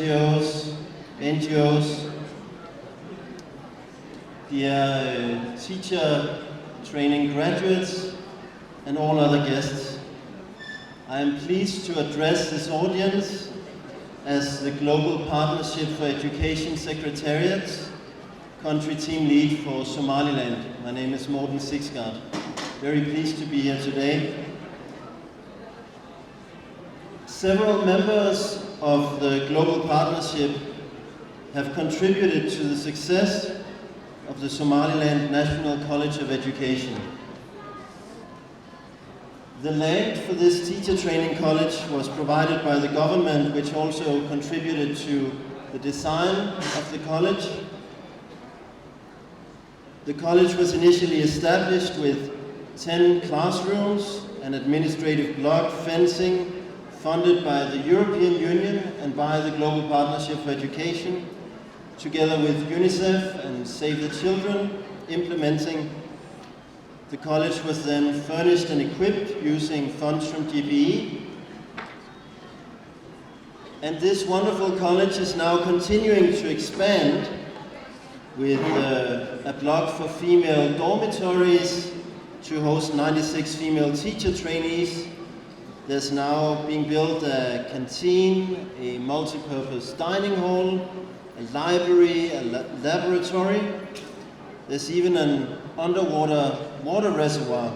NGOs, dear teacher training graduates, and all other guests. I am pleased to address this audience as the Global Partnership for Education Secretariat, Country Team Lead for Somaliland. My name is Morten Sigsgaard. Very pleased to be here today. Several members of the Global Partnership have contributed to the success of the Somaliland National College of Education. The land for this teacher training college was provided by the government, which also contributed to the design of the college. The college was initially established with 10 classrooms, an administrative block, fencing, funded by the European Union and by the Global Partnership for Education, together with UNICEF and Save the Children, implementing. The college was then furnished and equipped using funds from GPE. And this wonderful college is now continuing to expand with a block for female dormitories to host 96 female teacher trainees. There's now being built a canteen, a multi-purpose dining hall, a library, a laboratory. There's even an underwater water reservoir.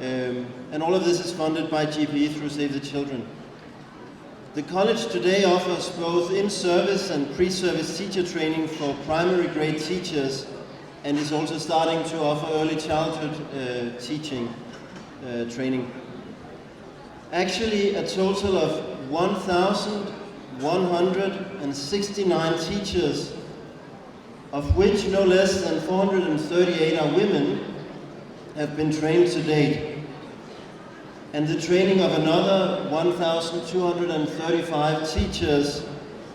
And all of this is funded by GPE through Save the Children. The college today offers both in-service and pre-service teacher training for primary grade teachers, and is also starting to offer early childhood teaching training. Actually, a total of 1,169 teachers, of which no less than 438 are women, have been trained to date. And the training of another 1,235 teachers,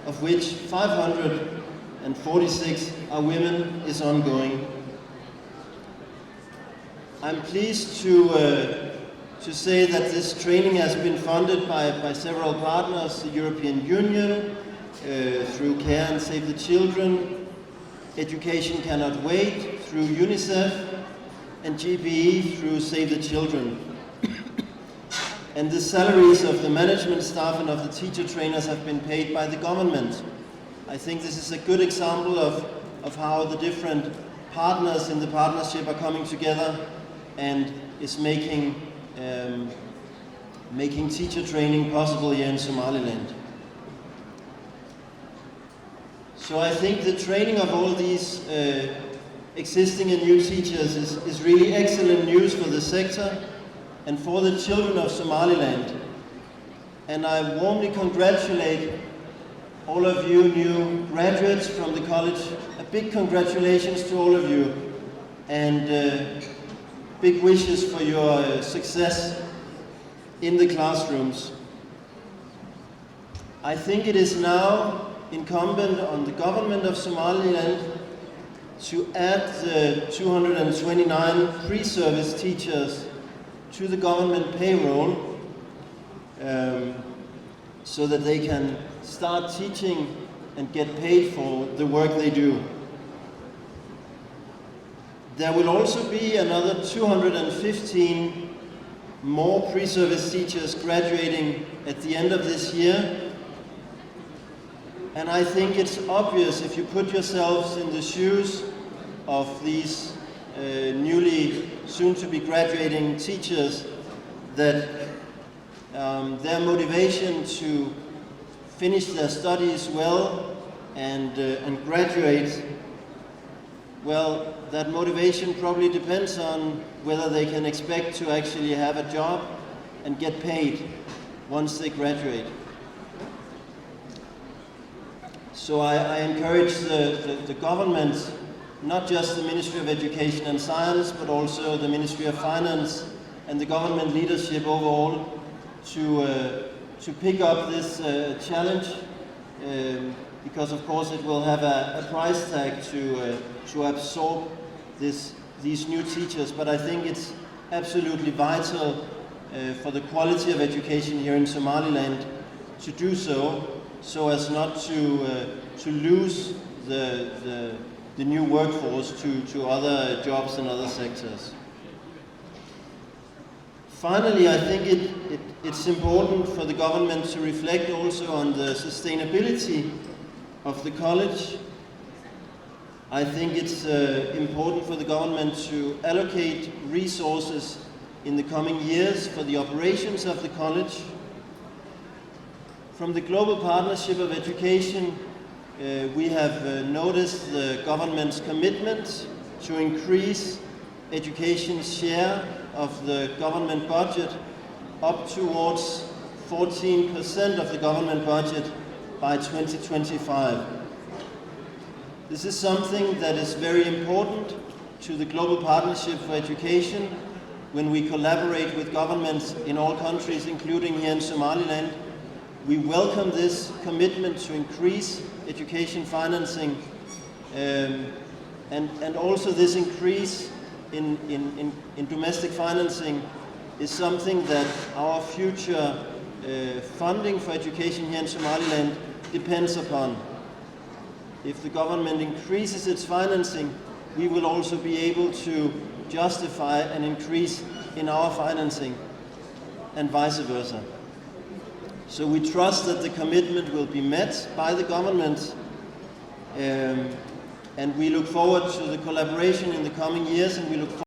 of which 546 are women, is ongoing. I'm pleased to say that this training has been funded by several partners, the European Union, through CARE and Save the Children, Education Cannot Wait, through UNICEF, and GPE through Save the Children. And the salaries of the management staff and of the teacher trainers have been paid by the government. I think this is a good example of how the different partners in the partnership are coming together and is making teacher training possible here in Somaliland. So I think the training of all these existing and new teachers is really excellent news for the sector and for the children of Somaliland. And I warmly congratulate all of you new graduates from the college. A big congratulations to all of you, and big wishes for your success in the classrooms. I think it is now incumbent on the government of Somaliland to add the 229 pre-service teachers to the government payroll so that they can start teaching and get paid for the work they do. There will also be another 215 more pre-service teachers graduating at the end of this year. And I think it's obvious, if you put yourselves in the shoes of these newly soon-to-be graduating teachers, that their motivation to finish their studies well and graduate, well, that motivation probably depends on whether they can expect to actually have a job and get paid once they graduate. So I encourage the government, not just the Ministry of Education and Science, but also the Ministry of Finance and the government leadership overall, to pick up this challenge, because of course it will have a price tag to absorb these new teachers. But I think it's absolutely vital for the quality of education here in Somaliland to do so, so as not to lose the new workforce to other jobs in other sectors. Finally, I think it's important for the government to reflect also on the sustainability of the college. I think it's important for the government to allocate resources in the coming years for the operations of the college. From the Global Partnership of Education, we have noticed the government's commitment to increase education's share of the government budget up towards 14% of the government budget by 2025. This is something that is very important to the Global Partnership for Education when we collaborate with governments in all countries, including here in Somaliland. We welcome this commitment to increase education financing, and also this increase in domestic financing is something that our future funding for education here in Somaliland depends upon. If the government increases its financing, we will also be able to justify an increase in our financing, and vice versa. So we trust that the commitment will be met by the government, and we look forward to the collaboration in the coming years, and we look forward